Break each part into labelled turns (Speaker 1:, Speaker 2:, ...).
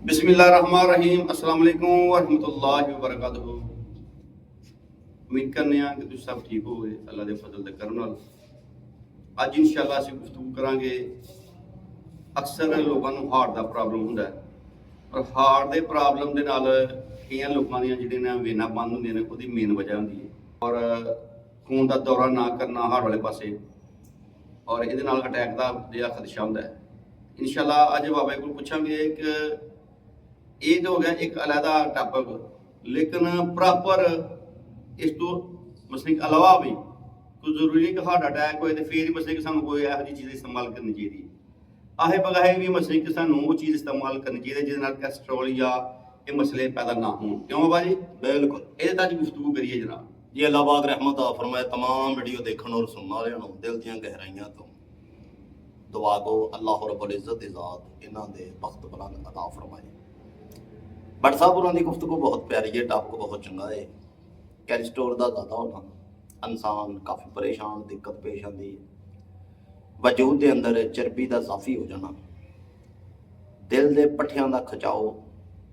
Speaker 1: बिस्मिल्लाहिर्रहमानिर्रहीम अस्सलाम वालेकुम वरहमतुल्लाहि वबरकातुहू। उम्मीद करने कि तुम सब ठीक हो गए अल्लाह के फजल के करम नाल। अज इंशाअल्लाह असीं गुफ्तगू करांगे। अक्सर लोगों को हार्ट का प्रॉब्लम हुंदा है और हार्ट के प्रॉब्लम के नाल कई लोगों दी जिहड़ियां वेनां बंद हुंदियां ने उहदी मेन वजह हुंदी है और खून का दौरा ना करना हार्ट वाले पासे और इहदे नाल अटैक का जिहड़ा खदशा हुंदा है। इंशाअल्लाह अज बाबा जी कोल पुछांगे एक ये तो हो गया एक अलहदा टॉपिक, लेकिन प्रॉपर इस तो मसले के अलावा भी कोई जरूरी नहीं कि हार्ट अटैक होए तो फिर ही मसले कि सानू कोई यह चीज़ इस्तेमाल करनी चाहिए। आहे बगाहे भी मसले कि सानू वो चीज़ इस्तेमाल करनी चाहिए जिससे कैस्ट्रोल या ये मसले पैदा ना हो। क्यों बाबा जी?
Speaker 2: बिल्कुल
Speaker 1: ये तक गुफ्तगू करिए जनाब
Speaker 2: जी। अल्लाह पाक रहमत फरमाए तमाम वीडियो देखने और सुनने वालों को दिल दी गहराइयां तो दुआ को अल्लाह रब्बुल इज्जत दी ज़ात इन्हां दे बख्त बुलंद अता फरमाए। बट साहब उन्होंने गुफ्तगू बहुत प्यारी है, टॉपिक बहुत चंगा है। कैलेस्ट्रोल का ज़्यादा होना इंसान काफ़ी परेशान दिक्कत पेश आती है। वजूद के अंदर चर्बी का इजाफी हो जाना, दिल के पट्ठियां का खिंचाव,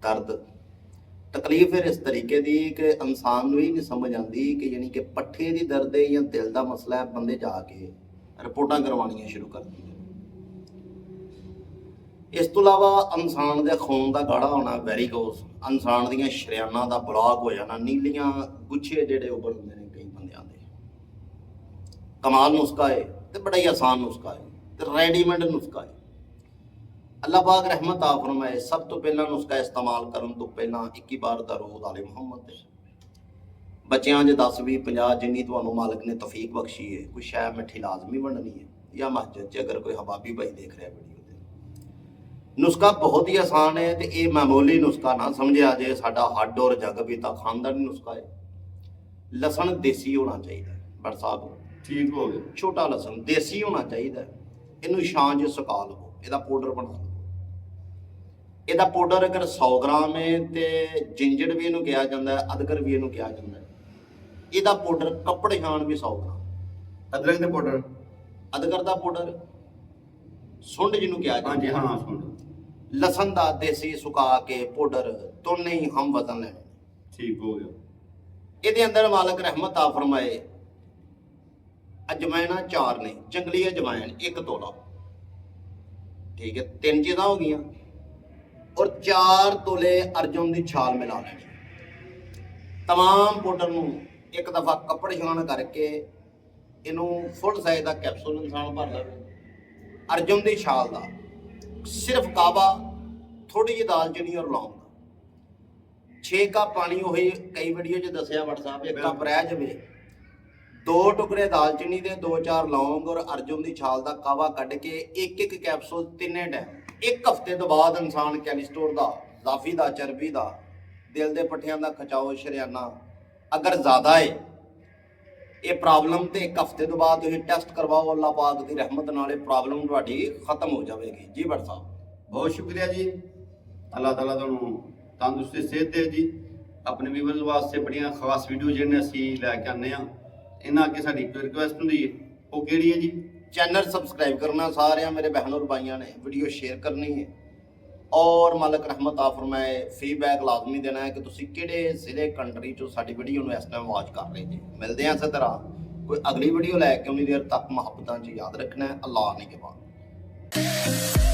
Speaker 2: दर्द, तकलीफ फिर इस तरीके की कि इंसान ही नहीं समझ आती कि यानी कि पट्ठे की दर्द है या दिल का मसला है। बंदे जाके रिपोर्टां करवानियां शुरू कर दी। इस तो इलावा इंसान के खून का गाढ़ा होना, वेरीकोस, इंसान दियां शरियाना का ब्लॉक हो जाना, नीलियां गुच्छे जेडे उभर होंगे ने कई बंदियां दे। कमाल नुस्खा है तो बड़ा ही आसान नुस्खा है तो रेडीमेड नुस्खा है। अल्लाह पाक रहमत आ फरमाए सब तो पहला नुस्खा इस्तेमाल करने तो पहला 21 बार दरूद आले मुहम्मद। बच्चों के 10 20 50 जिन्नी तो मालिक ने तौफीक बख्शी है, कोई शै मिठी लाजमी बननी है या मस्जिद च अगर कोई हबाबी भाई देख रहा वीडियो। नुस्खा बहुत ही आसान है तो ये मामूली नुस्खा ना समझा जे साडा हड्ड और जग भी तो खानदानी नुस्खा है। लसन देसी होना चाहिए। बट साहब
Speaker 1: ठीक हो गया।
Speaker 2: छोटा लसन देसी होना चाहिए। इनू छां च सुका लो, ਇਹਦਾ पाउडर बना लो। ਇਹਦਾ पाउडर अगर 100 ग्राम है तो जिंजर भी इनू कहा जाता है, अदरक भी इनू कहा जाता है। ਇਹਦਾ पाउडर कपड़े छान भी 100 ग्राम।
Speaker 1: अदरक का पाउडर,
Speaker 2: अदरक का पाउडर, सुंड जिन्हों कहा जाता है।
Speaker 1: हाँ सुन
Speaker 2: लसन का देसी सुका के पाउडर दोने ही हम वजन लेने।
Speaker 1: ठीक हो गया।
Speaker 2: ये अंदर मालिक रहमत आ फरमाए अजमैना 4 ने, जंगली अजमैन 1 तोला, ठीक है 3 चीज़ा हो गई और 4 तोले अर्जुन की छाल मिला लेनी। तमाम पाउडर नूं एक दफ़ा कपड़े छान करके इनू फुल साइज का कैप्सूल इंसान भर ले। अर्जुन की छाल का सिर्फ काबा, थोड़ी जी दालचीनी और लौंग, 6 कप पानी वही कई वीडियो च दसिया व्हाट्सएप 1 कप रह जाए, 2 टुकड़े दालचीनी के 2-4 लौंग और अर्जुन की छाल का कावा कढ़ के एक कैप्सूल 3 टाइम 1 हफ्ते तो बाद इंसान कैलेस्ट्रोल का, जाफी का, चर्बी का, दिल के पट्ठियां का खिंचाव, शरियाना अगर ज़्यादा है ये प्रॉब्लम तो 1 हफ्ते तो बाद तुम टेस्ट करवाओ, अल्लाह पाक की रहमत नाल प्रॉब्लम तुहाडी खत्म हो जाएगी। जी बट साहब
Speaker 1: बहुत शुक्रिया जी। अल्लाह ताला तुहानू तंदुरुस्ती सेहत दे जी। अपने व्यूअर्स वास्ते बड़ियां खास वीडियो जिहड़े असीं लैके आने आ, इन्हां अगे साडी एक रिक्वेस्ट हुंदी है, वो किहड़ी है जी?
Speaker 2: चैनल सबसक्राइब करना सारे मेरे बहनों और भाइयों ने, वीडियो शेयर करनी है और मालिक रहमत आ फरमाए फीडबैक लाजमी देना है कि तुसी किहड़े जिले कंट्री चो साडी वीडियो नूं इस टाइम वॉच कर रहे जी। मिलते हैं इस तरह कोई अगली वीडियो लैके उन्नी देर तक मुहब्बतां च याद रखना है। अल्लाह ने के बाद।